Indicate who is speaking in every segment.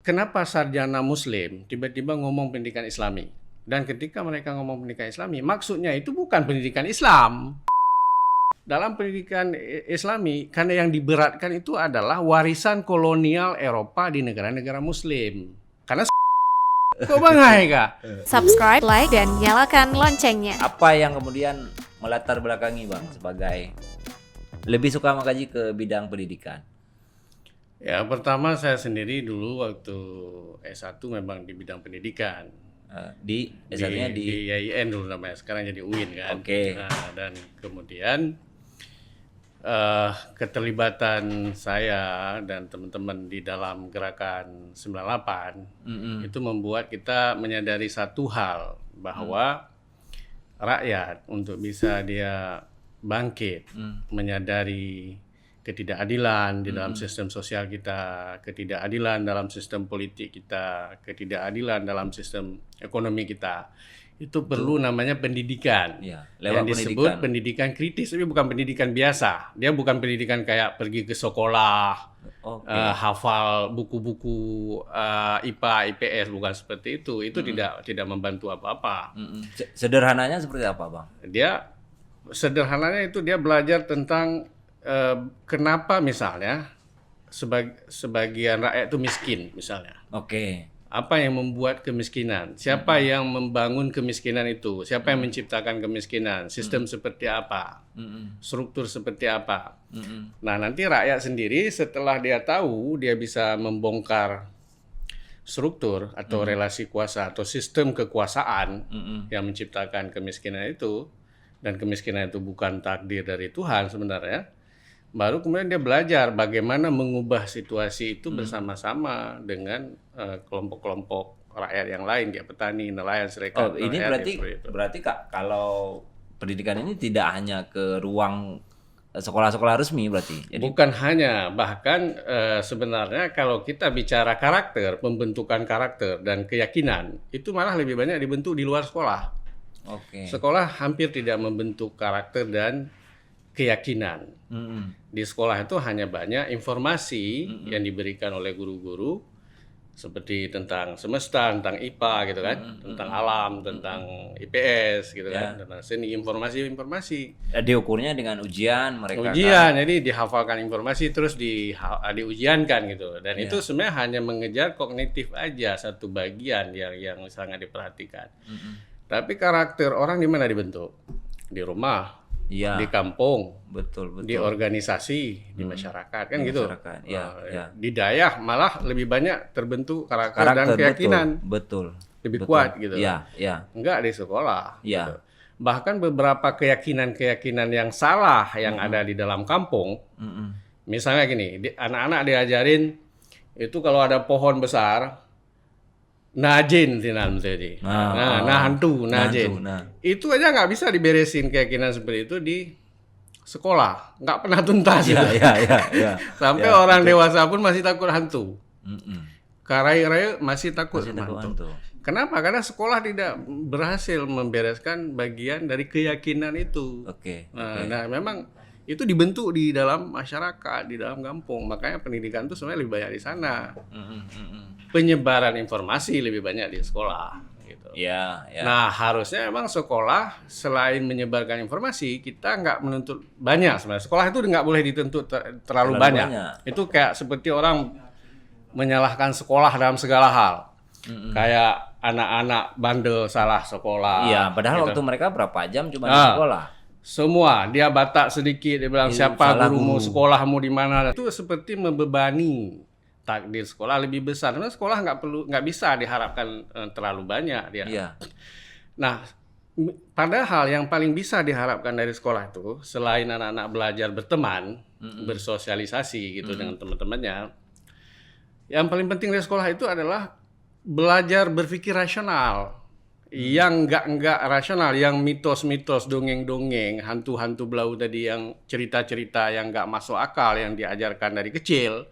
Speaker 1: kenapa sarjana Muslim tiba-tiba ngomong pendidikan Islami? Dan ketika mereka ngomong pendidikan Islami, maksudnya itu bukan pendidikan Islam. Dalam pendidikan Islami, karena yang diberatkan itu adalah warisan kolonial Eropa di negara-negara Muslim. Karena kok bangai kak?
Speaker 2: Subscribe, like, dan nyalakan loncengnya.
Speaker 3: Apa yang kemudian melatar belakangi Bang sebagai lebih suka mengkaji ke bidang pendidikan?
Speaker 1: Ya, pertama saya sendiri dulu waktu S1 memang di bidang pendidikan.
Speaker 3: Di S1-nya
Speaker 1: di IAIN dulu namanya, sekarang jadi UIN kan.
Speaker 3: Oke.
Speaker 1: Nah, dan kemudian keterlibatan saya dan teman-teman di dalam gerakan 98 itu membuat kita menyadari satu hal, bahwa rakyat untuk bisa dia bangkit, menyadari ketidakadilan di dalam sistem sosial kita, ketidakadilan dalam sistem politik kita, ketidakadilan dalam sistem ekonomi kita. Itu perlu namanya pendidikan.
Speaker 3: Ya,
Speaker 1: yang disebut pendidikan kritis, tapi bukan pendidikan biasa. Dia bukan pendidikan kayak pergi ke sekolah, hafal buku-buku IPA, IPS, bukan seperti itu. Itu tidak membantu apa-apa.
Speaker 3: Sederhananya seperti apa, Bang?
Speaker 1: Sederhananya itu dia belajar tentang kenapa misalnya sebagian rakyat itu miskin misalnya.
Speaker 3: Oke.
Speaker 1: Apa yang membuat kemiskinan? Siapa yang membangun kemiskinan itu? Siapa yang menciptakan kemiskinan? Sistem seperti apa? Struktur seperti apa? Nah, nanti rakyat sendiri setelah dia tahu, dia bisa membongkar struktur atau relasi kuasa atau sistem kekuasaan yang menciptakan kemiskinan itu, dan kemiskinan itu bukan takdir dari Tuhan sebenarnya. Baru kemudian dia belajar bagaimana mengubah situasi itu bersama-sama dengan kelompok-kelompok rakyat yang lain, kayak petani, nelayan, serikat.
Speaker 3: Ini berarti Kak, kalau pendidikan ini tidak hanya ke ruang sekolah-sekolah resmi berarti. Jadi,
Speaker 1: bukan hanya, bahkan sebenarnya kalau kita bicara karakter, pembentukan karakter dan keyakinan, itu malah lebih banyak dibentuk di luar sekolah. Sekolah hampir tidak membentuk karakter dan keyakinan. Di sekolah itu hanya banyak informasi yang diberikan oleh guru-guru, seperti tentang semesta, tentang IPA gitu kan, tentang alam, tentang IPS gitu kan, tentang seni, informasi-informasi.
Speaker 3: Diukurnya dengan ujian mereka.
Speaker 1: Jadi dihafalkan informasi terus diujiankan gitu. Dan itu sebenarnya hanya mengejar kognitif aja, satu bagian yang sangat diperhatikan. Tapi karakter orang di mana dibentuk? Di rumah. Di kampung, betul. Di organisasi, di masyarakat kan gitu. Di daerah malah lebih banyak terbentuk karakter dan keyakinan.
Speaker 3: Betul.
Speaker 1: Lebih kuat gitu. Enggak di sekolah. Gitu. Bahkan beberapa keyakinan yang salah yang ada di dalam kampung. Misalnya gini, anak-anak diajarin itu kalau ada pohon besar, najin sinan jadi. Hantu najin. Itu aja nggak bisa diberesin keyakinan seperti itu di sekolah, nggak pernah tuntas. Sampai orang dewasa pun masih takut hantu. Karai-rai masih takut hantu. Kenapa? Karena sekolah tidak berhasil membereskan bagian dari keyakinan itu. Nah, memang itu dibentuk di dalam masyarakat, di dalam kampung. Makanya pendidikan itu sebenarnya lebih banyak di sana. Penyebaran informasi lebih banyak di sekolah gitu. Nah, harusnya memang sekolah selain menyebarkan informasi, kita nggak menuntut banyak sebenarnya. Sekolah itu nggak boleh dituntut terlalu banyak. Itu kayak seperti orang menyalahkan sekolah dalam segala hal. Kayak anak-anak bandel salah sekolah.
Speaker 3: Padahal
Speaker 1: gitu.
Speaker 3: waktu mereka berapa jam cuma di sekolah.
Speaker 1: Semua dia batak sedikit, dia bilang siapa gurumu, sekolahmu di mana. Itu seperti membebani takdir sekolah lebih besar. Karena sekolah nggak bisa diharapkan terlalu banyak dia. Nah, padahal yang paling bisa diharapkan dari sekolah itu, selain anak-anak belajar berteman, bersosialisasi gitu dengan teman-temannya, yang paling penting dari sekolah itu adalah belajar berpikir rasional. Yang enggak rasional, yang mitos-mitos, dongeng-dongeng, hantu-hantu belau tadi, yang cerita-cerita yang enggak masuk akal yang diajarkan dari kecil,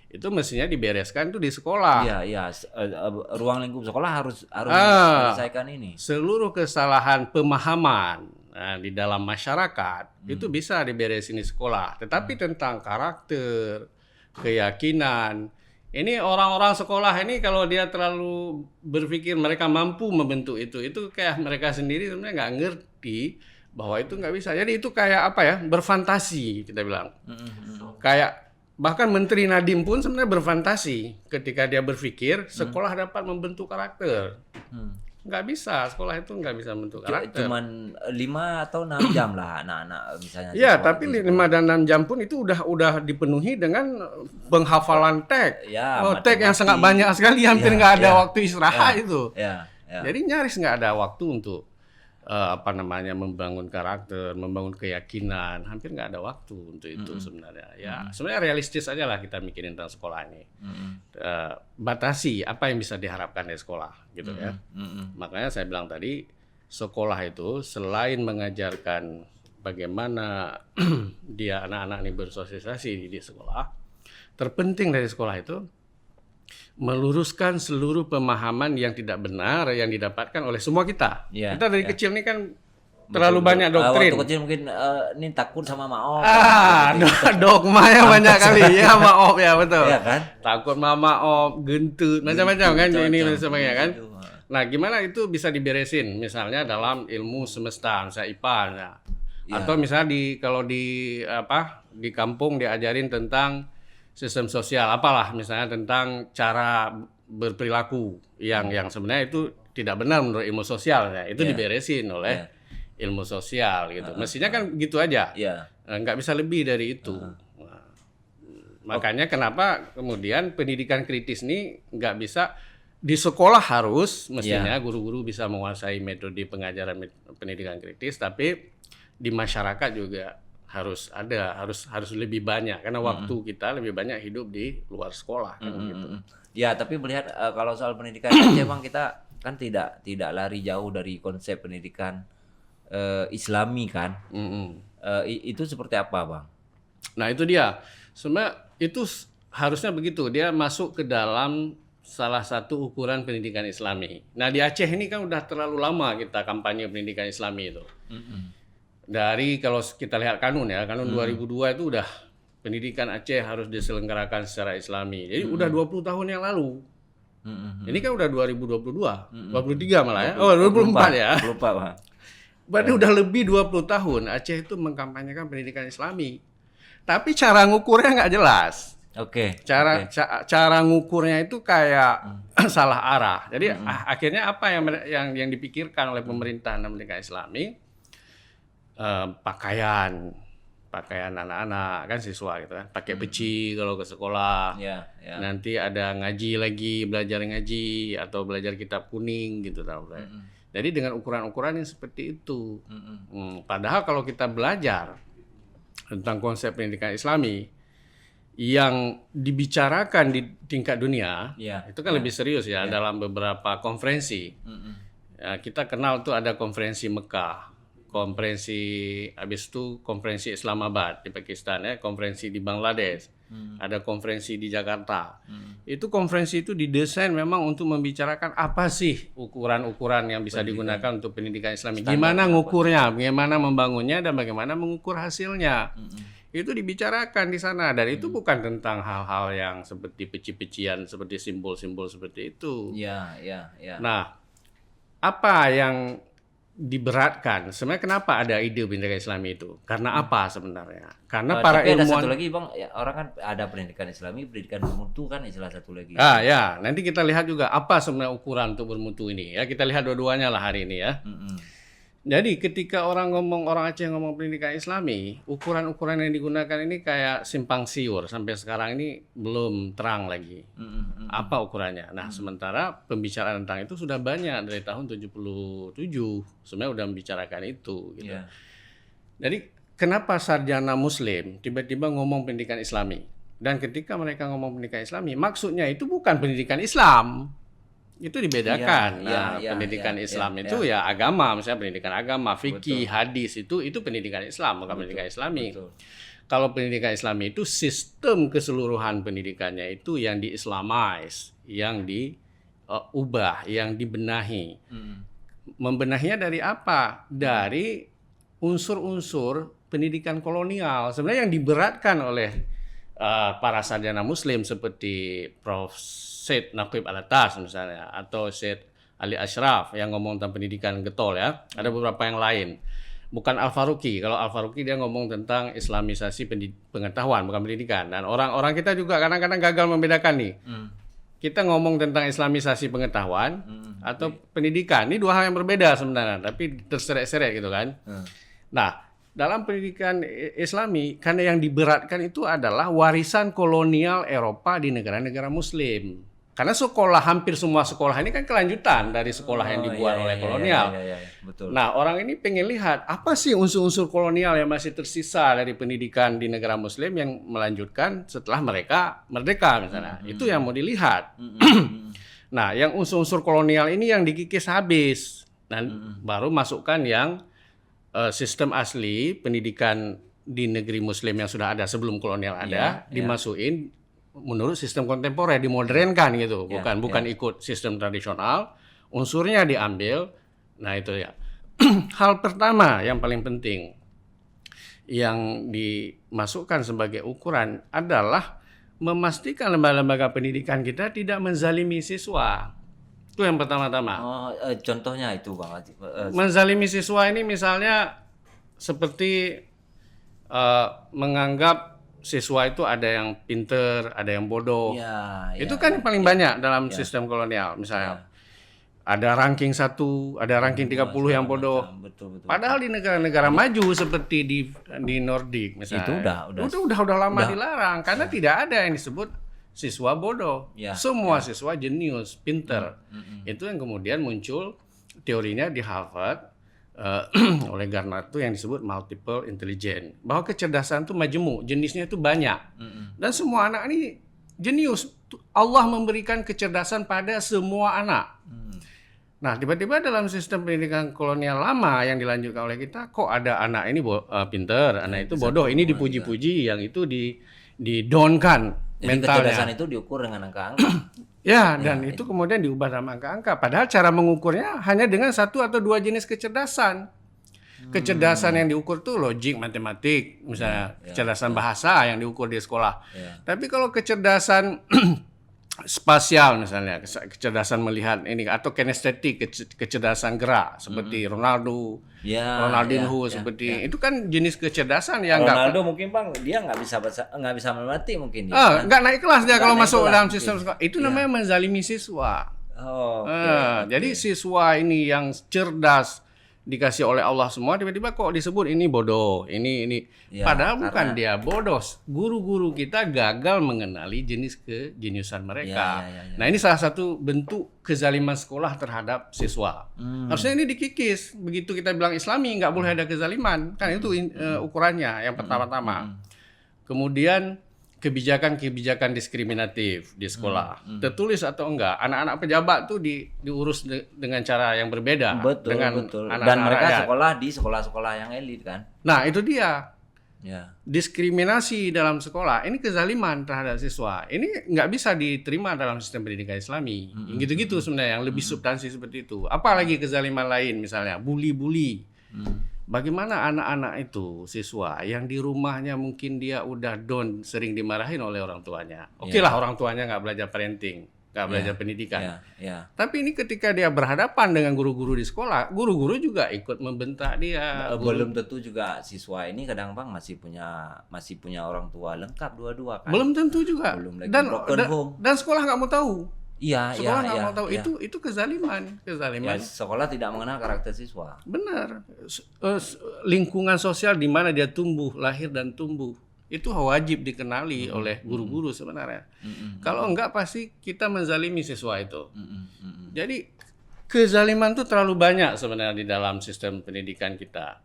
Speaker 1: itu mestinya dibereskan tuh di sekolah.
Speaker 3: Ruang lingkup sekolah harus menyelesaikan ini.
Speaker 1: Seluruh kesalahan pemahaman di dalam masyarakat itu bisa diberesin di sekolah. Tetapi tentang karakter, keyakinan, Ini orang-orang sekolah ini kalau dia terlalu berpikir mereka mampu membentuk itu kayak mereka sendiri sebenarnya nggak ngerti bahwa itu nggak bisa. Jadi itu kayak apa ya, berfantasi kita bilang. Kayak bahkan Menteri Nadiem pun sebenarnya berfantasi ketika dia berpikir sekolah dapat membentuk karakter. Nggak bisa, sekolah itu nggak bisa membentuk karakter.
Speaker 3: Cuman 5 atau 6 jam lah anak-anak misalnya.
Speaker 1: Ya, tapi 5 dan 6 jam pun itu udah dipenuhi dengan penghafalan teks. Teks yang sangat banyak sekali, hampir nggak ada waktu istirahat itu. Jadi nyaris nggak ada waktu untuk membangun karakter, membangun keyakinan, hampir nggak ada waktu untuk itu sebenarnya. Ya, sebenarnya realistis aja lah kita mikirin tentang sekolah ini. Batasi apa yang bisa diharapkan dari sekolah, gitu ya. Makanya saya bilang tadi, sekolah itu selain mengajarkan bagaimana dia anak-anak ini bersosialisasi di sekolah, terpenting dari sekolah itu meluruskan seluruh pemahaman yang tidak benar yang didapatkan oleh semua kita. Kita dari kecil ini kan terlalu banyak doktrin.
Speaker 3: Waktu kecil mungkin ini takut sama maop.
Speaker 1: Dogmanya banyak kali ya, maop ya, betul.
Speaker 3: Iya kan?
Speaker 1: Takut sama maop, gentut, macam-macam kan ini sebagainya kan. Nah, gimana itu bisa diberesin? Misalnya dalam ilmu semesta, misalnya IPA, atau misalnya kalau di kampung diajarin tentang sistem sosial, apalah misalnya tentang cara berperilaku yang sebenarnya itu tidak benar menurut ilmu sosial ya. Itu diberesin oleh ilmu sosial gitu. Mestinya kan gitu aja. Nggak bisa lebih dari itu. Nah, makanya kenapa kemudian pendidikan kritis ini nggak bisa di sekolah, harus mestinya guru-guru bisa menguasai metode pengajaran pendidikan kritis, tapi di masyarakat juga harus lebih banyak, karena waktu kita lebih banyak hidup di luar sekolah kan gitu.
Speaker 3: Ya, tapi melihat kalau soal pendidikan memang kita kan tidak lari jauh dari konsep pendidikan Islami kan. Itu seperti apa, Bang?
Speaker 1: Nah, itu dia. Sebenarnya itu harusnya begitu, dia masuk ke dalam salah satu ukuran pendidikan Islami. Nah, di Aceh ini kan udah terlalu lama kita kampanye pendidikan Islami itu. Dari kalau kita lihat kanun 2002 itu udah pendidikan Aceh harus diselenggarakan secara Islami. Jadi udah 20 tahun yang lalu. Ini kan udah 2022, 23 malah ya. 24 ya.
Speaker 3: Lupa, Pak.
Speaker 1: Berarti udah lebih 20 tahun Aceh itu mengkampanyekan pendidikan Islami. Tapi cara ngukurnya nggak jelas. Cara ngukurnya itu kayak salah arah. Jadi akhirnya apa yang dipikirkan oleh pemerintah dalam pendidikan Islami? Pakaian anak-anak kan, siswa gitu kan, pakai peci kalau ke sekolah. Nanti ada ngaji lagi, belajar ngaji atau belajar kitab kuning gitu tahu. Jadi dengan ukuran-ukuran yang seperti itu. Padahal kalau kita belajar tentang konsep pendidikan Islami yang dibicarakan di tingkat dunia, itu kan lebih serius dalam beberapa konferensi. Kita kenal tuh ada konferensi Mekah, habis itu konferensi Islamabad di Pakistan konferensi di Bangladesh, ada konferensi di Jakarta. Itu konferensi itu didesain memang untuk membicarakan apa sih ukuran-ukuran yang bisa digunakan untuk pendidikan Islami. Gimana ngukurnya, bagaimana membangunnya, dan bagaimana mengukur hasilnya. Itu dibicarakan di sana, dan itu bukan tentang hal-hal yang seperti peci-pecian, seperti simbol-simbol seperti itu. Nah, apa yang diberatkan sebenarnya, kenapa ada ide pendidikan Islami itu? Karena apa sebenarnya? Karena para
Speaker 3: tapi
Speaker 1: ilmuwan.
Speaker 3: Ada satu lagi, Bang, orang kan ada pendidikan Islami, pendidikan bermutu kan istilah satu lagi.
Speaker 1: Nanti kita lihat juga apa sebenarnya ukuran untuk bermutu ini ya. Kita lihat dua-duanya lah hari ini ya. Jadi ketika orang Aceh ngomong pendidikan Islami, ukuran-ukuran yang digunakan ini kayak simpang siur, sampai sekarang ini belum terang lagi apa ukurannya. Nah, sementara pembicaraan tentang itu sudah banyak dari tahun 77 sebenarnya udah membicarakan itu gitu. Jadi kenapa sarjana Muslim tiba-tiba ngomong pendidikan Islami? Dan ketika mereka ngomong pendidikan Islami, maksudnya itu bukan pendidikan Islam. Itu dibedakan. Pendidikan Islam itu ya agama, misalnya pendidikan agama, fikih, hadis, itu pendidikan Islam, bukan pendidikan Islami. Kalau pendidikan Islami itu sistem keseluruhan pendidikannya itu yang di-Islamize, yang diubah, yang dibenahi. Membenahinya dari apa? Dari unsur-unsur pendidikan kolonial. Sebenarnya yang diberatkan oleh para sarjana muslim seperti Prof. Syed Naqib Alatas misalnya, atau Syed Ali Ashraf yang ngomong tentang pendidikan getol ya. Ada beberapa yang lain. Bukan Al-Faruqi. Kalau Al-Faruqi dia ngomong tentang islamisasi pengetahuan, bukan pendidikan. Dan orang-orang kita juga kadang-kadang gagal membedakan nih. Kita ngomong tentang islamisasi pengetahuan atau pendidikan. Ini dua hal yang berbeda sebenarnya, tapi terseret-seret gitu kan. Nah, dalam pendidikan Islami, karena yang diberatkan itu adalah warisan kolonial Eropa di negara-negara Muslim. Karena hampir semua sekolah ini kan kelanjutan dari sekolah yang dibuat oleh kolonial.
Speaker 3: Betul.
Speaker 1: Nah, orang ini pengen lihat apa sih unsur-unsur kolonial yang masih tersisa dari pendidikan di negara Muslim yang melanjutkan setelah mereka merdeka misalnya. Itu yang mau dilihat. Nah, yang unsur-unsur kolonial ini yang dikikis habis. Dan baru masukkan yang sistem asli pendidikan di negeri Muslim yang sudah ada sebelum kolonial ada, dimasukin menurut sistem kontemporer, dimodernkan gitu, bukan ikut sistem tradisional, unsurnya diambil. Nah itu ya. Hal pertama yang paling penting yang dimasukkan sebagai ukuran adalah memastikan lembaga-lembaga pendidikan kita tidak menzalimi siswa. Itu yang pertama-tama.
Speaker 3: Contohnya itu Bang.
Speaker 1: Menzalimi siswa ini misalnya seperti menganggap siswa itu ada yang pinter, ada yang bodoh. Itu kan yang paling banyak dalam sistem kolonial. Misalnya ada ranking 1, ada ranking 30 yang bodoh.
Speaker 3: Betul.
Speaker 1: Padahal di negara-negara maju seperti di Nordik misalnya. Itu udah lama dilarang karena tidak ada yang disebut siswa bodoh. Semua siswa jenius, pinter. Itu yang kemudian muncul teorinya di Harvard oleh Garner itu yang disebut multiple intelligence, bahwa kecerdasan itu majemuk, jenisnya itu banyak, dan semua anak ini jenius. Allah memberikan kecerdasan pada semua anak. Nah, tiba-tiba dalam sistem pendidikan kolonial lama yang dilanjutkan oleh kita, kok ada anak ini pinter, anak itu bodoh, ini dipuji-puji, yang itu di-downkan mentalnya.
Speaker 3: Kecerdasan itu diukur dengan angka-angka.
Speaker 1: Dan itu kemudian diubah dalam angka-angka. Padahal cara mengukurnya hanya dengan 1 atau 2 jenis kecerdasan. Kecerdasan yang diukur tuh logik, matematik, misalnya kecerdasan bahasa yang diukur di sekolah. Tapi kalau kecerdasan spasial misalnya, kecerdasan melihat ini, atau kinestetik, kecerdasan gerak seperti Ronaldinho seperti itu kan jenis kecerdasan yang
Speaker 3: Ronaldo mungkin Bang dia nggak bisa matematik mungkin dia.
Speaker 1: Nggak naik kelas dia kalau masuk dalam sistem sekolah. Itu namanya menzalimi siswa. Jadi siswa ini yang cerdas dikasih oleh Allah semua, tiba-tiba kok disebut ini bodoh, ini. Padahal bukan dia bodoh. Guru-guru kita gagal mengenali jenis kejeniusan mereka. Nah, ini salah satu bentuk kezaliman sekolah terhadap siswa. Harusnya ini dikikis. Begitu kita bilang Islami, nggak boleh ada kezaliman. Kan itu ukurannya yang pertama-tama. Kemudian kebijakan-kebijakan diskriminatif di sekolah, tertulis atau enggak, anak-anak pejabat tuh diurus dengan cara yang berbeda dengan anak-anak
Speaker 3: dan mereka
Speaker 1: rakyat.
Speaker 3: sekolah di sekolah-sekolah yang elit kan.
Speaker 1: Nah itu dia diskriminasi dalam sekolah, ini kezaliman terhadap siswa, ini nggak bisa diterima dalam sistem pendidikan Islami. Gitu-gitu sebenarnya yang lebih substansi seperti itu. Apalagi kezaliman lain misalnya bully. Bagaimana anak-anak itu, siswa yang di rumahnya mungkin dia udah down, sering dimarahin oleh orang tuanya. Oke lah orang tuanya nggak belajar parenting, nggak belajar pendidikan. Tapi ini ketika dia berhadapan dengan guru-guru di sekolah, guru-guru juga ikut membentak dia.
Speaker 3: Belum tentu juga siswa ini kadang Bang masih punya orang tua lengkap dua-dua kan.
Speaker 1: Belum tentu juga.
Speaker 3: Belum lagi
Speaker 1: dan sekolah nggak mau tahu. Sekolah nggak mau tahu. Itu kezaliman.
Speaker 3: Sekolah tidak mengenal karakter siswa.
Speaker 1: Benar. Lingkungan sosial di mana dia tumbuh, lahir dan tumbuh, itu wajib dikenali oleh guru-guru sebenarnya. Kalau enggak pasti kita menzalimi siswa itu. Jadi kezaliman itu terlalu banyak sebenarnya di dalam sistem pendidikan kita.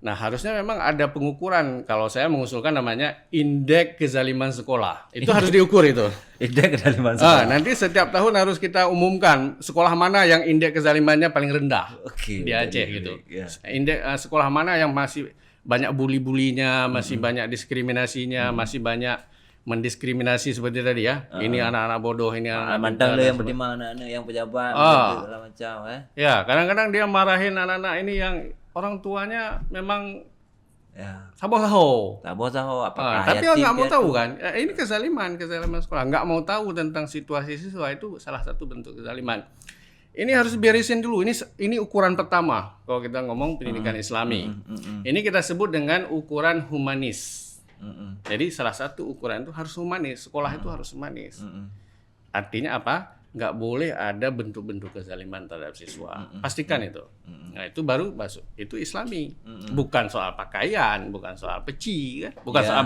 Speaker 1: Nah, harusnya memang ada pengukuran. Kalau saya mengusulkan namanya indeks kezaliman sekolah. Itu harus diukur itu.
Speaker 3: Indeks kezaliman sekolah.
Speaker 1: Nanti setiap tahun harus kita umumkan sekolah mana yang indeks kezalimannya paling rendah di Aceh gitu. Indeks sekolah mana yang masih banyak bully-bulinya, masih banyak diskriminasinya, masih banyak mendiskriminasi seperti tadi ya. Ini anak-anak bodoh, ini anak-anak
Speaker 3: mantan lo yang berdimana, anak yang pejabat, segala macam.
Speaker 1: Ya, kadang-kadang dia marahin anak-anak ini yang orang tuanya memang
Speaker 3: Ya.
Speaker 1: Sabo-saho.
Speaker 3: Apakah
Speaker 1: Tapi orang nggak mau
Speaker 3: piatu?
Speaker 1: tahu kan? Ini kezaliman sekolah. Nggak mau tahu tentang situasi siswa itu salah satu bentuk kezaliman. Ini harus beresin dulu. Ini ukuran pertama kalau kita ngomong pendidikan Islami. Ini kita sebut dengan ukuran humanis. Jadi salah satu ukuran itu harus humanis. Sekolah itu harus humanis. Artinya apa? Nggak boleh ada bentuk-bentuk kezaliman terhadap siswa. Pastikan itu. Nah itu baru masuk. Itu Islami. Bukan soal pakaian, bukan soal peci, kan? Bukan soal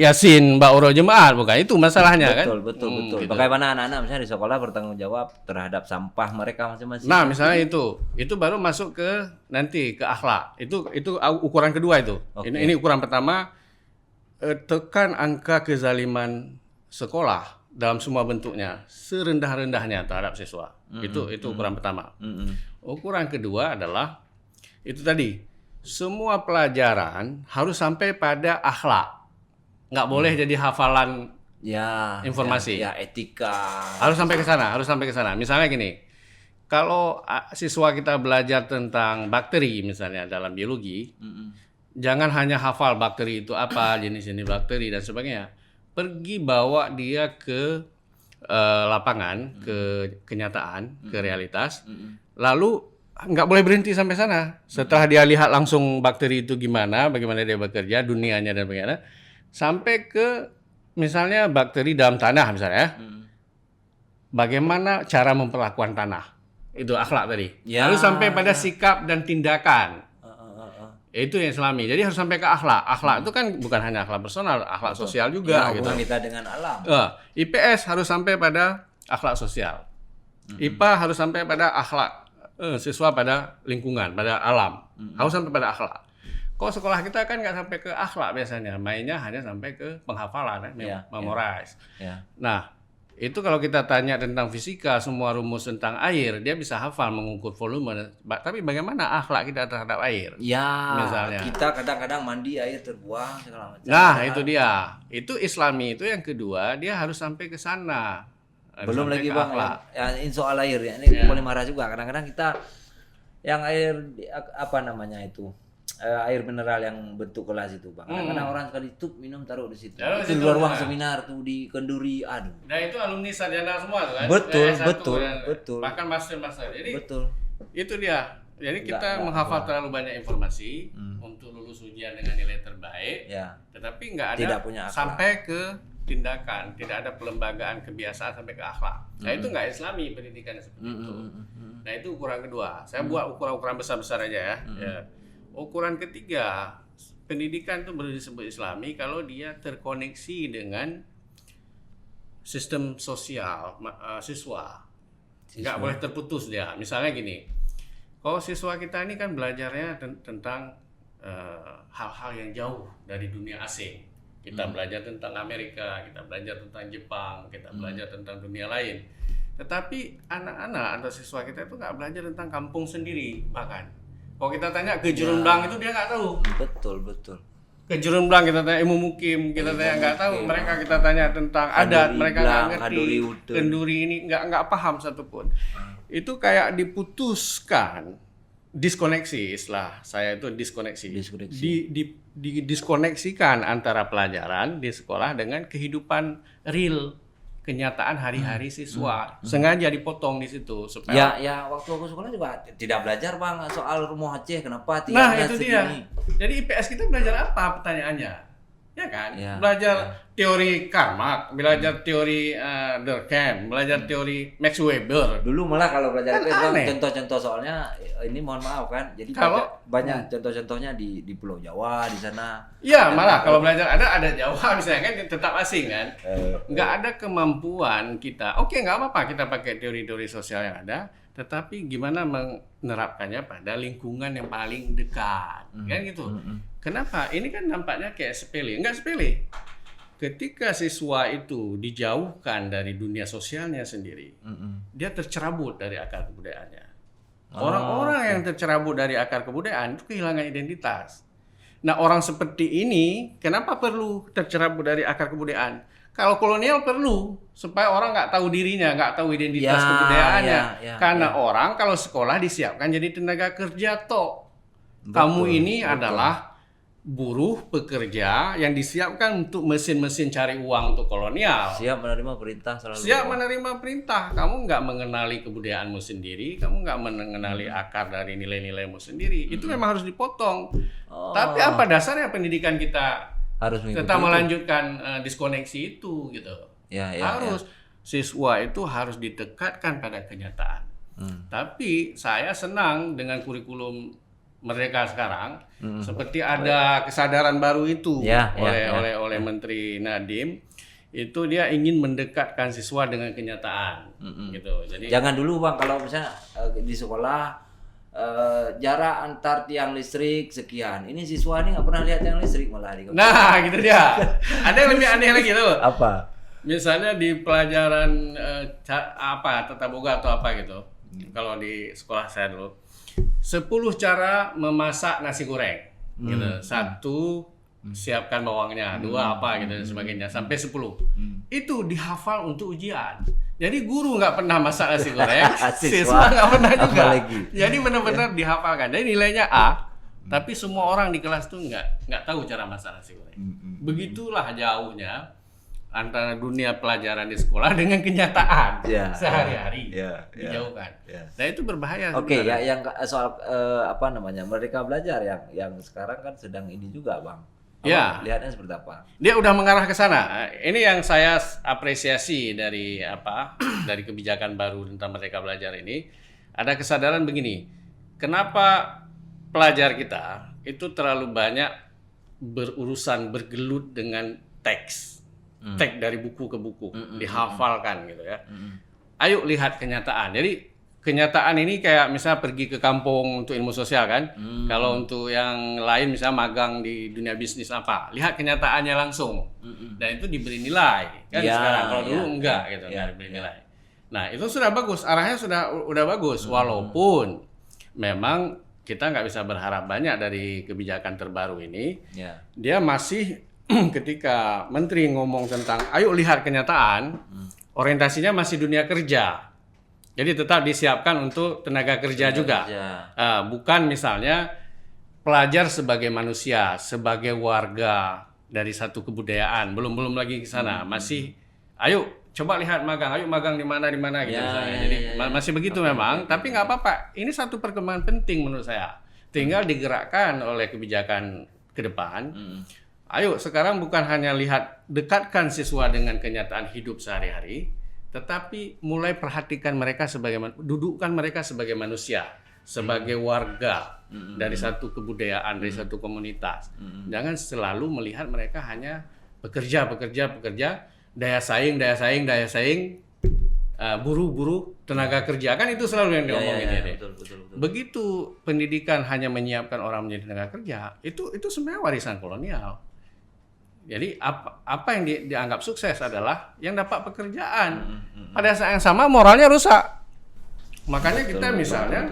Speaker 1: Yasin, Mbak jemaat, bukan itu masalahnya kan?
Speaker 3: Betul.
Speaker 1: Gitu.
Speaker 3: Bagaimana anak-anak misalnya di sekolah bertanggung jawab terhadap sampah mereka masing-masing.
Speaker 1: Nah, misalnya itu baru masuk ke nanti ke akhlak. Itu ukuran kedua itu.
Speaker 3: Okay.
Speaker 1: Ini ukuran pertama, tekan angka kezaliman sekolah dalam semua bentuknya serendah-rendahnya terhadap siswa. Itu ukuran pertama. Ukuran kedua adalah itu tadi, semua pelajaran harus sampai pada akhlak. Nggak boleh jadi hafalan informasi.
Speaker 3: Ya, etika.
Speaker 1: Harus sampai ke sana. Misalnya gini, kalau siswa kita belajar tentang bakteri misalnya dalam biologi, jangan hanya hafal bakteri itu apa, jenis-jenis bakteri dan sebagainya. Pergi bawa dia ke lapangan, ke kenyataan, ke realitas. Lalu nggak boleh berhenti sampai sana. Setelah dia lihat langsung bakteri itu bagaimana dia bekerja, dunianya dan bagaimana, sampai ke misalnya bakteri dalam tanah misalnya, bagaimana cara memperlakukan tanah, itu akhlak tadi. Lalu sampai pada sikap dan tindakan, itu yang Islami. Jadi harus sampai ke akhlak. Akhlak itu kan bukan hanya akhlak personal, akhlak sosial juga.
Speaker 3: Hubungan kita dengan alam.
Speaker 1: IPS harus sampai pada akhlak sosial. IPA harus sampai pada akhlak siswa pada lingkungan, pada alam. Harus sampai pada akhlak. Kalau sekolah kita kan nggak sampai ke akhlak biasanya, mainnya hanya sampai ke penghafalan, memorize. Nah, itu kalau kita tanya tentang fisika, semua rumus tentang air, dia bisa hafal mengukur volume. Tapi bagaimana akhlak kita terhadap air? Misalnya.
Speaker 3: Kita kadang-kadang mandi air terbuang segala macam.
Speaker 1: Nah, itu dia. Itu Islami itu yang kedua, dia harus sampai ke sana.
Speaker 3: Belum lagi Bang, ini soal air ya. Ini boleh marah juga. Kadang-kadang kita yang air apa namanya itu? Air mineral yang bentuk gelas itu Bang. Kadang-kadang orang sekali tuh minum taruh di situ. Itu di luar ruang seminar tuh di Kenduri, aduh.
Speaker 1: Nah, itu alumni sarjana semua tuh kan.
Speaker 3: Betul.
Speaker 1: Bahkan master. Jadi
Speaker 3: betul.
Speaker 1: Itu dia. Jadi kita menghafal terlalu banyak informasi untuk lulus ujian dengan nilai terbaik. Tetapi nggak ada
Speaker 3: tidak punya akhlak.
Speaker 1: Sampai ke tindakan, tidak ada pelembagaan kebiasaan sampai ke akhlak. Nah, itu nggak Islami pendidikan seperti itu. Nah, itu ukuran kedua. Saya buat ukuran besar-besar aja ya. Ukuran ketiga, pendidikan itu baru disebut Islami kalau dia terkoneksi dengan sistem sosial siswa. Nggak boleh terputus dia. Misalnya gini, kalau siswa kita ini kan belajarnya tentang hal-hal yang jauh dari dunia asing. Kita belajar tentang Amerika, kita belajar tentang Jepang, kita belajar tentang dunia lain. Tetapi anak-anak atau siswa kita itu nggak belajar tentang kampung sendiri bahkan. Kalau kita tanya ke Jurunblang itu dia nggak tahu.
Speaker 3: Betul.
Speaker 1: Ke Jurunblang kita tanya ilmu mukim, kita tanya nggak tahu. Mereka kita tanya tentang adat, mereka nggak ngerti. Kenduri ini nggak paham satupun. Itu kayak diputuskan, diskoneksi istilah saya itu diskoneksi. Diskoneksikan antara pelajaran di sekolah dengan kehidupan real. Kenyataan hari-hari siswa sengaja dipotong di situ supaya
Speaker 3: waktu aku sekolah juga tidak belajar Bang soal rumah Aceh kenapa
Speaker 1: nah itu segini. Dia jadi IPS kita belajar apa pertanyaannya ya kan belajar teori Karmak, belajar teori Durkheim, belajar teori Max Weber.
Speaker 3: Dulu malah kalau belajar
Speaker 1: kan
Speaker 3: IPS contoh-contoh soalnya ini mohon maaf kan jadi banyak contoh-contohnya di Pulau Jawa di sana.
Speaker 1: Iya malah kalau belajar ada Jawa misalnya kan tetap asing kan. Nggak ada kemampuan kita. Oke nggak apa-apa kita pakai teori-teori sosial yang ada, tetapi gimana menerapkannya pada lingkungan yang paling dekat kan gitu. Kenapa? Ini kan nampaknya kayak sepele. Enggak sepele. Ketika siswa itu dijauhkan dari dunia sosialnya sendiri, dia tercerabut dari akar kebudayaannya. Orang-orang yang tercerabut dari akar kebudayaan itu kehilangan identitas. Nah, orang seperti ini kenapa perlu tercerabut dari akar kebudayaan? Kalau kolonial perlu supaya orang nggak tahu dirinya, nggak tahu identitas kebudayaannya. Karena orang kalau sekolah disiapkan jadi tenaga kerja toh. Kamu ini adalah buruh pekerja yang disiapkan untuk mesin-mesin cari uang untuk kolonial.
Speaker 3: Siap menerima perintah selalu.
Speaker 1: Siap menerima perintah. Kamu nggak mengenali kebudayaanmu sendiri, kamu nggak mengenali akar dari nilai-nilaimu sendiri. Itu memang harus dipotong. Tapi apa dasarnya pendidikan kita
Speaker 3: harus
Speaker 1: tetap melanjutkan diskoneksi itu gitu? Harus. Siswa itu harus didekatkan pada kenyataan. Tapi saya senang dengan kurikulum Merdeka sekarang, seperti ada kesadaran baru itu oleh Menteri Nadiem, itu dia ingin mendekatkan siswa dengan kenyataan, gitu. Jadi
Speaker 3: jangan dulu Bang, kalau misalnya di sekolah jarak antar tiang listrik sekian, ini siswa ini nggak pernah lihat tiang listrik malah di.
Speaker 1: Nah, gitu dia. Ada yang lebih aneh lagi tuh.
Speaker 3: Apa?
Speaker 1: Misalnya di pelajaran tata boga atau apa gitu. Kalau di sekolah saya dulu, 10 cara memasak nasi goreng gitu. 1, siapkan bawangnya, 2 apa gitu dan sebagainya, sampai 10. Itu dihafal untuk ujian. Jadi guru nggak pernah masak nasi goreng, siswa nggak pernah juga. Jadi benar-benar dihafalkan. Jadi nilainya A, tapi semua orang di kelas tuh nggak tahu cara masak nasi goreng. Begitulah jauhnya antara dunia pelajaran di sekolah dengan kenyataan sehari-hari, dijauhkan. Nah itu berbahaya.
Speaker 3: Oke, yang soal Merdeka Belajar yang sekarang kan sedang ini juga Bang. Lihatnya seperti apa?
Speaker 1: Dia udah mengarah ke sana. Ini yang saya apresiasi dari dari kebijakan baru tentang Merdeka Belajar ini. Ada kesadaran begini. Kenapa pelajar kita itu terlalu banyak bergelut dengan teks dari buku ke buku, dihafalkan gitu ya. Ayo lihat kenyataan. Jadi kenyataan ini kayak misalnya pergi ke kampung untuk ilmu sosial kan. Kalau untuk yang lain misalnya magang di dunia bisnis apa, lihat kenyataannya langsung. Dan itu diberi nilai kan sekarang. Kalau dulu enggak gitu, enggak diberi nilai. Nah, itu sudah bagus, arahnya udah bagus walaupun memang kita nggak bisa berharap banyak dari kebijakan terbaru ini. Dia masih ketika menteri ngomong tentang ayo lihat kenyataan, orientasinya masih dunia kerja. Jadi tetap disiapkan untuk tenaga kerja juga. Bukan misalnya pelajar sebagai manusia, sebagai warga dari satu kebudayaan. Belum lagi ke sana. Masih ayo coba lihat magang, ayo magang di mana gitu misalnya. Jadi masih begitu memang, tapi nggak apa-apa. Ini satu perkembangan penting menurut saya. Tinggal digerakkan oleh kebijakan ke depan. Ayo sekarang bukan hanya dekatkan siswa dengan kenyataan hidup sehari-hari, tetapi mulai perhatikan mereka dudukkan mereka sebagai manusia, sebagai warga dari satu kebudayaan, dari satu komunitas. Jangan selalu melihat mereka hanya pekerja, daya saing, buruh, tenaga kerja. Kan itu selalu yang diomongin. Betul. Begitu pendidikan hanya menyiapkan orang menjadi tenaga kerja, itu sebenarnya warisan kolonial. Jadi apa yang dianggap sukses adalah yang dapat pekerjaan. Pada saat yang sama moralnya rusak. Makanya kita misalnya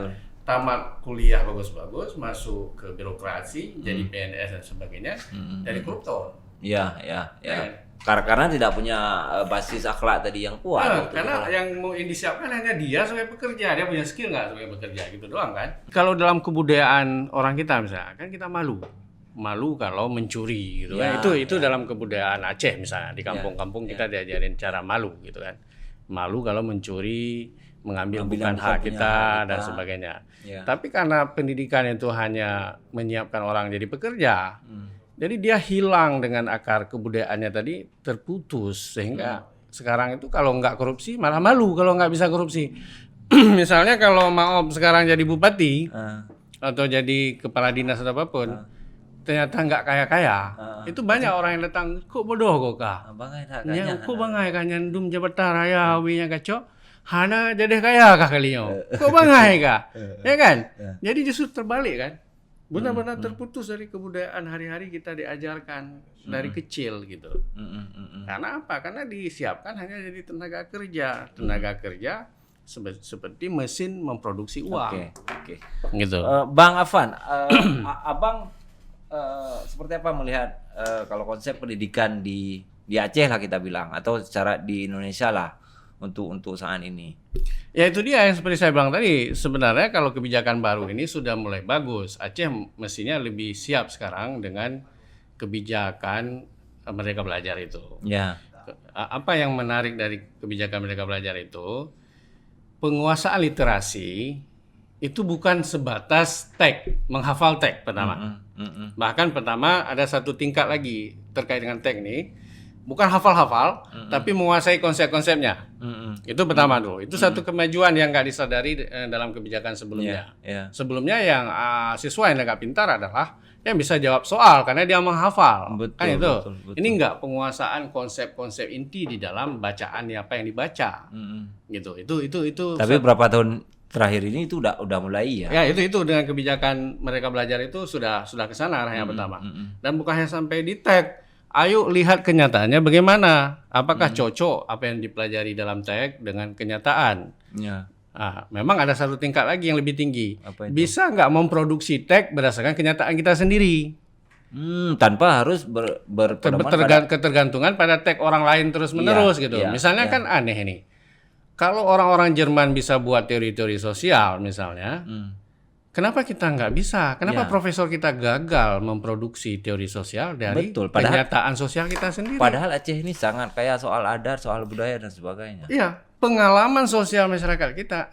Speaker 1: tamat kuliah bagus-bagus, masuk ke birokrasi, jadi PNS dan sebagainya, dari koruptor.
Speaker 3: Iya. Karena tidak punya basis akhlak tadi yang kuat.
Speaker 1: Karena yang mau disiapkan hanya dia sebagai pekerja, dia punya skill nggak sebagai pekerja gitu doang kan. Kalau dalam kebudayaan orang kita misalnya, kan kita malu kalau mencuri gitu kan. Itu dalam kebudayaan Aceh misalnya, di kampung-kampung kita diajarin cara malu gitu kan. Malu kalau mencuri, mengambil bukan hak kita dan sebagainya. Tapi karena pendidikan itu hanya menyiapkan orang jadi pekerja, jadi dia hilang dengan akar kebudayaannya tadi, terputus sehingga sekarang itu kalau nggak korupsi malah malu kalau nggak bisa korupsi. Misalnya kalau Maop sekarang jadi bupati atau jadi kepala dinas atau apapun, ternyata nggak kaya-kaya, itu banyak orang yang datang, kok bodoh kok kah? Kok bangai kan nyandum jabatan raya winya kacau, hana jadi kaya kah kalinya? Kok bangai kah? Ya kan? Jadi justru terbalik kan? Benar-benar terputus dari kebudayaan hari-hari kita diajarkan dari kecil gitu. Karena apa? Karena disiapkan hanya jadi tenaga kerja seperti mesin memproduksi uang.
Speaker 3: Oke.
Speaker 1: Gitu.
Speaker 3: Bang Afan, abang seperti apa melihat kalau konsep pendidikan di Aceh lah kita bilang, atau secara di Indonesia lah, untuk saat ini.
Speaker 1: Ya itu dia yang seperti saya bilang tadi, sebenarnya kalau kebijakan baru ini sudah mulai bagus, Aceh mestinya lebih siap sekarang dengan kebijakan Merdeka Belajar itu.
Speaker 3: Ya.
Speaker 1: Apa yang menarik dari kebijakan Merdeka Belajar itu, penguasaan literasi itu bukan sebatas teks, menghafal teks pertama. Bahkan pertama ada satu tingkat lagi terkait dengan teks ini, bukan hafal-hafal, tapi menguasai konsep-konsepnya. Itu pertama dulu. Itu satu kemajuan yang nggak disadari dalam kebijakan sebelumnya. Sebelumnya yang siswa yang agak pintar adalah yang bisa jawab soal karena dia menghafal.
Speaker 3: Betul,
Speaker 1: Kan itu.
Speaker 3: betul.
Speaker 1: Ini nggak penguasaan konsep-konsep inti di dalam bacaan apa yang dibaca. Gitu. Itu.
Speaker 3: Tapi berapa tahun terakhir ini itu udah mulai ya.
Speaker 1: Ya itu dengan kebijakan Merdeka Belajar itu sudah ke sana arahnya pertama. Dan bukan hanya sampai di teks. Ayo lihat kenyataannya bagaimana. Apakah cocok apa yang dipelajari dalam teks dengan kenyataan?
Speaker 3: Ya.
Speaker 1: Memang ada satu tingkat lagi yang lebih tinggi.
Speaker 3: Apa itu?
Speaker 1: Bisa nggak memproduksi teks berdasarkan kenyataan kita sendiri?
Speaker 3: Tanpa harus berpedoman
Speaker 1: Ketergantungan pada teks orang lain terus-menerus gitu. Misalnya kan aneh ini. Kalau orang-orang Jerman bisa buat teori-teori sosial misalnya, kenapa kita nggak bisa? Kenapa profesor kita gagal memproduksi teori sosial dari kenyataan sosial kita sendiri?
Speaker 3: Padahal Aceh ini sangat kaya soal adat, soal budaya dan sebagainya.
Speaker 1: Iya, pengalaman sosial masyarakat kita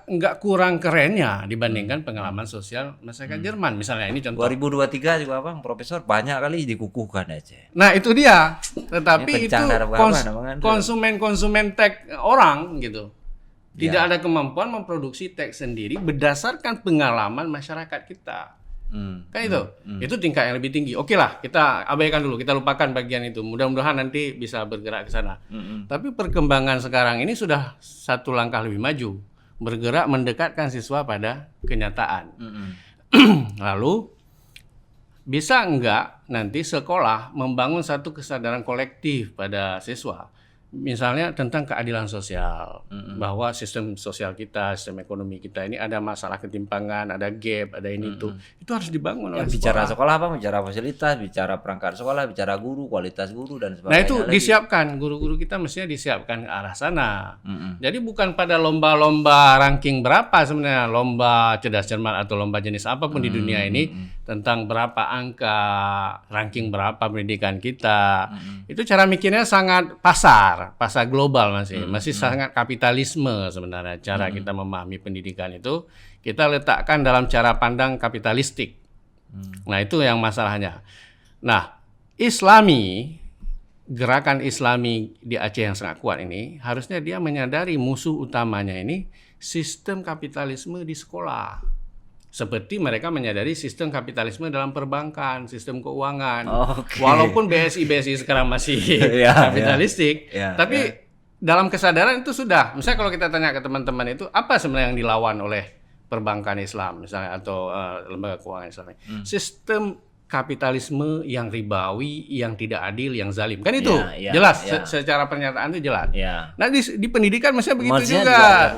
Speaker 1: enggak kurang kerennya dibandingkan pengalaman sosial masyarakat Jerman. Misalnya ini contoh.
Speaker 3: 2023 juga Bang, profesor banyak kali dikukuhkan Aceh.
Speaker 1: Nah, itu dia. Tetapi itu
Speaker 3: konsumen
Speaker 1: teks orang gitu. Tidak ada kemampuan memproduksi teks sendiri berdasarkan pengalaman masyarakat kita. Kan itu. Itu tingkat yang lebih tinggi. Oke lah, kita abaikan dulu, kita lupakan bagian itu. Mudah-mudahan nanti bisa bergerak ke sana. Tapi perkembangan sekarang ini sudah satu langkah lebih maju. Bergerak mendekatkan siswa pada kenyataan. Lalu bisa enggak nanti sekolah membangun satu kesadaran kolektif pada siswa? Misalnya tentang keadilan sosial, bahwa sistem sosial kita, sistem ekonomi kita ini ada masalah ketimpangan, ada gap, ada ini itu harus dibangun oleh
Speaker 3: bicara
Speaker 1: sekolah.
Speaker 3: Apa? Bicara fasilitas, bicara perangkat sekolah, bicara guru, kualitas guru dan sebagainya.
Speaker 1: Nah itu disiapkan, guru-guru kita mestinya disiapkan ke arah sana. Jadi bukan pada lomba-lomba ranking berapa sebenarnya, lomba cerdas cermat atau lomba jenis apapun di dunia ini tentang berapa angka, ranking berapa pendidikan kita. Itu cara mikirnya sangat pasar global masih sangat kapitalisme sebenarnya cara kita memahami pendidikan itu kita letakkan dalam cara pandang kapitalistik. Nah itu yang masalahnya. Nah gerakan Islami di Aceh yang sangat kuat ini harusnya dia menyadari musuh utamanya ini sistem kapitalisme di sekolah. Seperti mereka menyadari sistem kapitalisme dalam perbankan, sistem keuangan. Walaupun BSI sekarang masih kapitalistik, tapi dalam kesadaran itu sudah. Misalnya kalau kita tanya ke teman-teman itu, apa sebenarnya yang dilawan oleh perbankan Islam misalnya atau lembaga keuangan Islam? Sistem kapitalisme yang ribawi, yang tidak adil, yang zalim. Kan itu jelas secara pernyataan itu jelas. Nah di pendidikan mestinya begitu juga.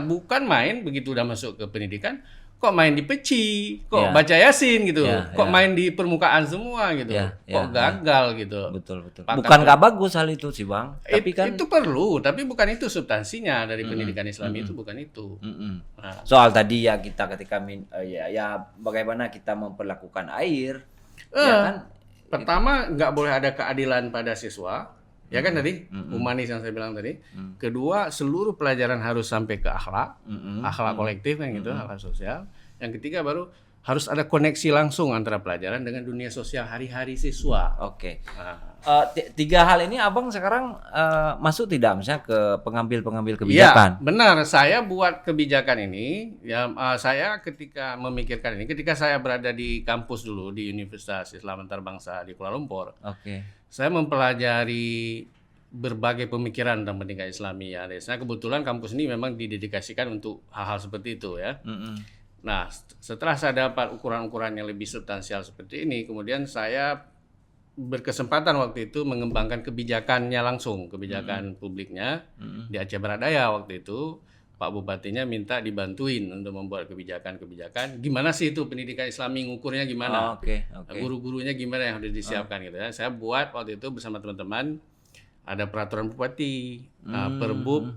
Speaker 1: Bukan main begitu udah masuk ke pendidikan kok main di peci, kok baca Yasin gitu. Kok main di permukaan semua gitu. Kok gagal gitu.
Speaker 3: Betul. Bukan nggak bagus hal itu sih Bang. Tapi kan
Speaker 1: itu perlu, tapi bukan itu substansinya dari pendidikan Islam itu bukan itu.
Speaker 3: Nah. Soal tadi ya kita ketika bagaimana kita memperlakukan air, ya kan?
Speaker 1: Pertama nggak boleh ada keadilan pada siswa. Ya kan tadi humanis yang saya bilang tadi. Kedua, seluruh pelajaran harus sampai ke akhlak, akhlak kolektif kan gitu, akhlak sosial. Yang ketiga baru harus ada koneksi langsung antara pelajaran dengan dunia sosial hari-hari siswa.
Speaker 3: Oke. Tiga hal ini Abang sekarang masuk tidak misalnya ke pengambil kebijakan?
Speaker 1: Iya, benar. Saya buat kebijakan ini, saya ketika memikirkan ini, ketika saya berada di kampus dulu di Universitas Islam Antarbangsa di Kuala Lumpur. Saya mempelajari berbagai pemikiran tentang pendidikan Islami ya. Nah, kebetulan kampus ini memang didedikasikan untuk hal-hal seperti itu ya. Nah, setelah saya dapat ukuran-ukuran yang lebih substansial seperti ini, kemudian saya berkesempatan waktu itu mengembangkan kebijakannya langsung, kebijakan publiknya di Aceh Barat Daya waktu itu. Pak Bupatinya minta dibantuin untuk membuat kebijakan-kebijakan. Gimana sih itu pendidikan Islami, ngukurnya gimana? Guru-gurunya gimana yang harus disiapkan gitu ya. Saya buat waktu itu bersama teman-teman ada peraturan bupati, Perbub,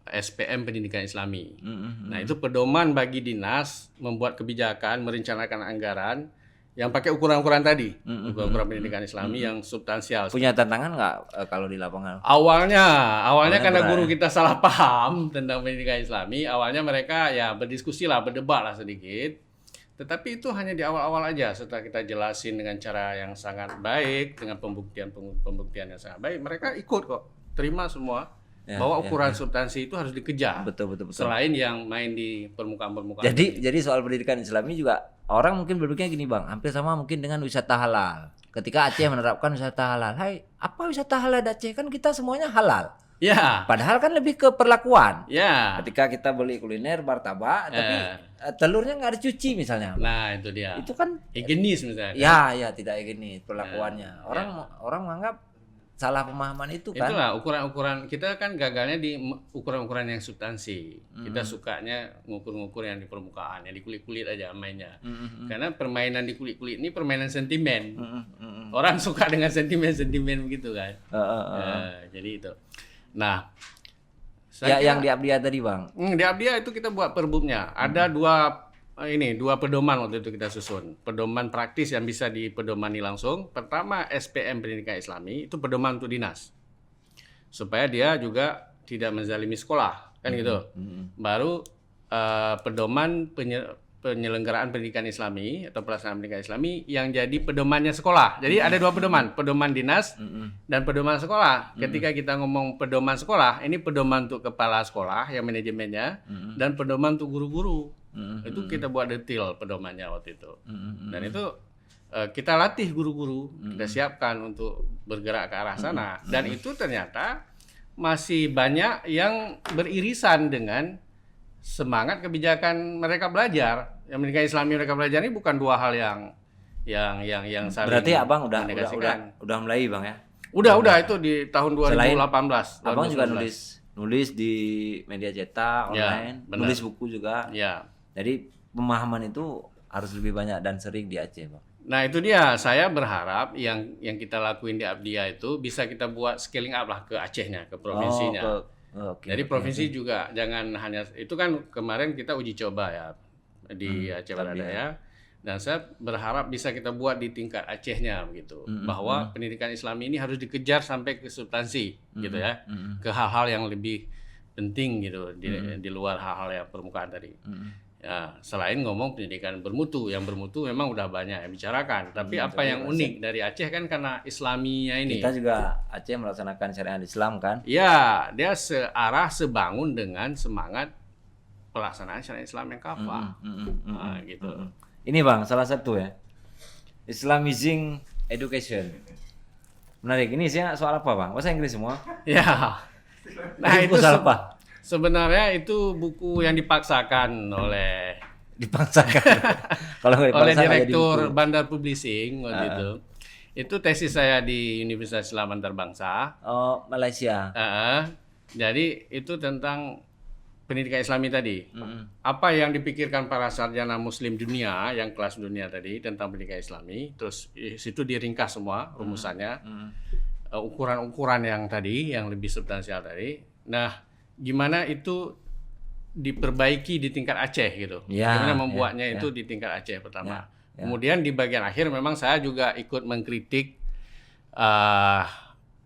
Speaker 1: SPM Pendidikan Islami. Nah, itu pedoman bagi dinas membuat kebijakan, merencanakan anggaran yang pakai ukuran-ukuran tadi, ukuran pendidikan Islami yang substansial.
Speaker 3: Punya tantangan nggak kalau di lapangan?
Speaker 1: Awalnya karena guru kita salah paham tentang pendidikan Islami, awalnya mereka ya berdiskusi lah, berdebat lah sedikit. Tetapi itu hanya di awal-awal aja. Setelah kita jelasin dengan cara yang sangat baik, dengan pembuktian yang sangat baik, mereka ikut kok, terima semua. Bahwa ukuran substansi itu harus dikejar.
Speaker 3: Betul.
Speaker 1: Selain yang main di permukaan-permukaan.
Speaker 3: Jadi soal pendidikan Islami juga orang mungkin berpikirnya gini Bang, hampir sama mungkin dengan wisata halal. Ketika Aceh menerapkan wisata halal, hai apa wisata halal di Aceh? Kan kita semuanya halal.
Speaker 1: Ya.
Speaker 3: Padahal kan lebih ke perlakuan.
Speaker 1: Ya.
Speaker 3: Ketika kita beli kuliner martabak, tapi telurnya nggak dicuci misalnya.
Speaker 1: Nah itu dia.
Speaker 3: Itu kan
Speaker 1: higienis misalnya.
Speaker 3: Ya tidak higienis perlakuannya. Orang menganggap salah pemahaman itu kan.
Speaker 1: Itulah ukuran-ukuran kita kan gagalnya di ukuran-ukuran yang substansi. Kita sukanya ngukur-ngukur yang di permukaan, yang di kulit-kulit aja mainnya. Karena permainan di kulit-kulit ini permainan sentimen. Orang suka dengan sentimen-sentimen begitu kan. Jadi itu. Nah,
Speaker 3: yang di Abdiya tadi Bang.
Speaker 1: Di Abdiya itu kita buat perbubnya. Ada dua pedoman waktu itu kita susun. Pedoman praktis yang bisa dipedomani langsung. Pertama, SPM Pendidikan Islami, itu pedoman untuk dinas. Supaya dia juga tidak menzalimi sekolah, kan gitu. Baru pedoman penyelenggaraan pendidikan Islami atau pelaksanaan pendidikan Islami yang jadi pedomannya sekolah. Jadi ada dua pedoman dinas dan pedoman sekolah. Ketika kita ngomong pedoman sekolah, ini pedoman untuk kepala sekolah yang manajemennya dan pedoman untuk guru-guru. Itu kita buat detail pedomannya waktu itu. Dan itu kita latih guru-guru, kita siapkan untuk bergerak ke arah sana. Dan itu ternyata masih banyak yang beririsan dengan semangat kebijakan mereka belajar. Yang pendidikan Islami mereka belajar ini bukan dua hal yang saling.
Speaker 3: Berarti Abang udah mulai Bang ya?
Speaker 1: Udah itu di tahun 2018.
Speaker 3: Abang juga nulis di media cetak online, nulis buku juga.
Speaker 1: Ya.
Speaker 3: Jadi pemahaman itu harus lebih banyak dan sering di Aceh, Bang.
Speaker 1: Nah itu dia, saya berharap yang kita lakuin di Abdiya itu bisa kita buat scaling up lah ke Acehnya, ke provinsinya. Jadi provinsi juga jangan hanya itu kan kemarin kita uji coba ya di Aceh Barat Daya. Dan saya berharap bisa kita buat di tingkat Acehnya begitu, bahwa pendidikan Islami ini harus dikejar sampai ke substansi gitu ya, ke hal-hal yang lebih penting gitu di luar hal-hal yang permukaan tadi. Ya, selain ngomong pendidikan bermutu, yang bermutu memang udah banyak yang bicarakan. Tapi apa yang unik dari Aceh kan karena Islaminya ini.
Speaker 3: Kita juga Aceh melaksanakan syariat Islam kan?
Speaker 1: Ya, dia sebangun dengan semangat pelaksanaan syariat Islam yang kafah. Gitu.
Speaker 3: Ini Bang, salah satu ya. Islamizing education. Menarik. Ini soal apa Bang? Bahasa Inggris semua?
Speaker 1: Ya. Nah, itu
Speaker 3: soal apa?
Speaker 1: Sebenarnya itu buku yang dipaksakan oleh
Speaker 3: Kalau
Speaker 1: oleh Direktur Bandar Publishing waktu itu. Itu tesis saya di Universitas Islam Antarbangsa.
Speaker 3: Oh, Malaysia.
Speaker 1: Jadi itu tentang pendidikan Islami tadi. Apa yang dipikirkan para sarjana Muslim dunia, yang kelas dunia tadi tentang pendidikan Islami. Terus di situ diringkas semua rumusannya, ukuran-ukuran yang tadi, yang lebih substansial tadi. Nah, gimana itu diperbaiki di tingkat Aceh gitu. Gimana membuatnya itu di tingkat Aceh pertama. Kemudian di bagian akhir memang saya juga ikut mengkritik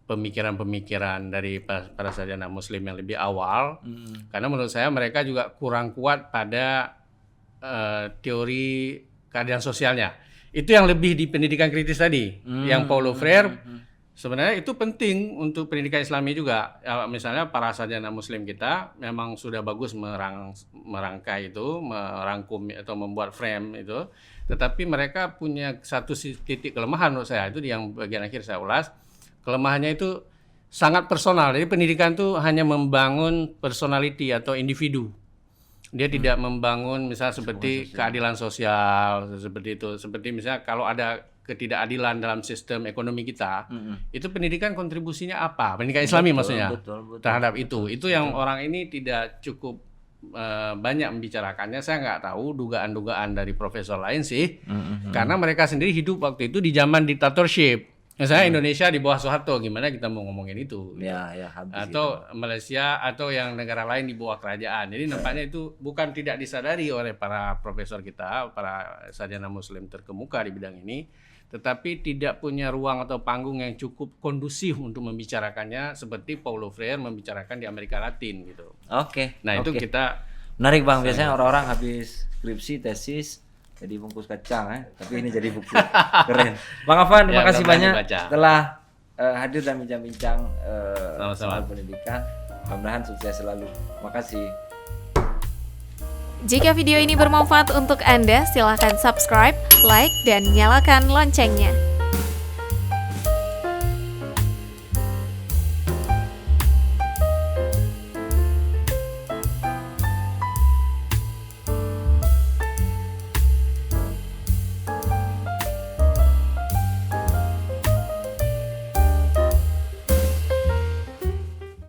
Speaker 1: pemikiran-pemikiran dari para sarjana Muslim yang lebih awal. Karena menurut saya mereka juga kurang kuat pada teori keadilan sosialnya. Itu yang lebih di pendidikan kritis tadi, yang Paulo Freire. Sebenarnya itu penting untuk pendidikan Islami juga. Ya, misalnya para sarjana Muslim kita memang sudah bagus merangkai itu, merangkum atau membuat frame itu. Tetapi mereka punya satu titik kelemahan menurut saya, itu yang bagian akhir saya ulas. Kelemahannya itu sangat personal. Jadi pendidikan itu hanya membangun personality atau individu. Dia tidak membangun misalnya seperti keadilan sosial, seperti itu. Seperti misalnya kalau ada ketidakadilan dalam sistem ekonomi kita, itu pendidikan kontribusinya apa? Pendidikan Islami maksudnya terhadap itu. Itu yang orang ini tidak cukup banyak membicarakannya. Saya nggak tahu dugaan-dugaan dari profesor lain sih, karena mereka sendiri hidup waktu itu di zaman diktatorship. Misalnya Indonesia di bawah Soeharto, gimana kita mau ngomongin itu?
Speaker 3: Ya, habis
Speaker 1: atau itu. Malaysia atau yang negara lain di bawah kerajaan. Jadi nampaknya itu bukan tidak disadari oleh para profesor kita, para sarjana Muslim terkemuka di bidang ini, tetapi tidak punya ruang atau panggung yang cukup kondusif untuk membicarakannya seperti Paulo Freire membicarakan di Amerika Latin gitu.
Speaker 3: Oke.
Speaker 1: Nah itu kita
Speaker 3: menarik Bang. Biasanya orang-orang habis skripsi, tesis jadi bungkus kacang, tapi ini jadi buku. Keren. Bang Afan, terima kasih banyak telah hadir dan bincang-bincang soal pendidikan. Mudah-mudahan sukses selalu. Terima kasih.
Speaker 2: Jika video ini bermanfaat untuk Anda, silakan subscribe, like, dan nyalakan loncengnya.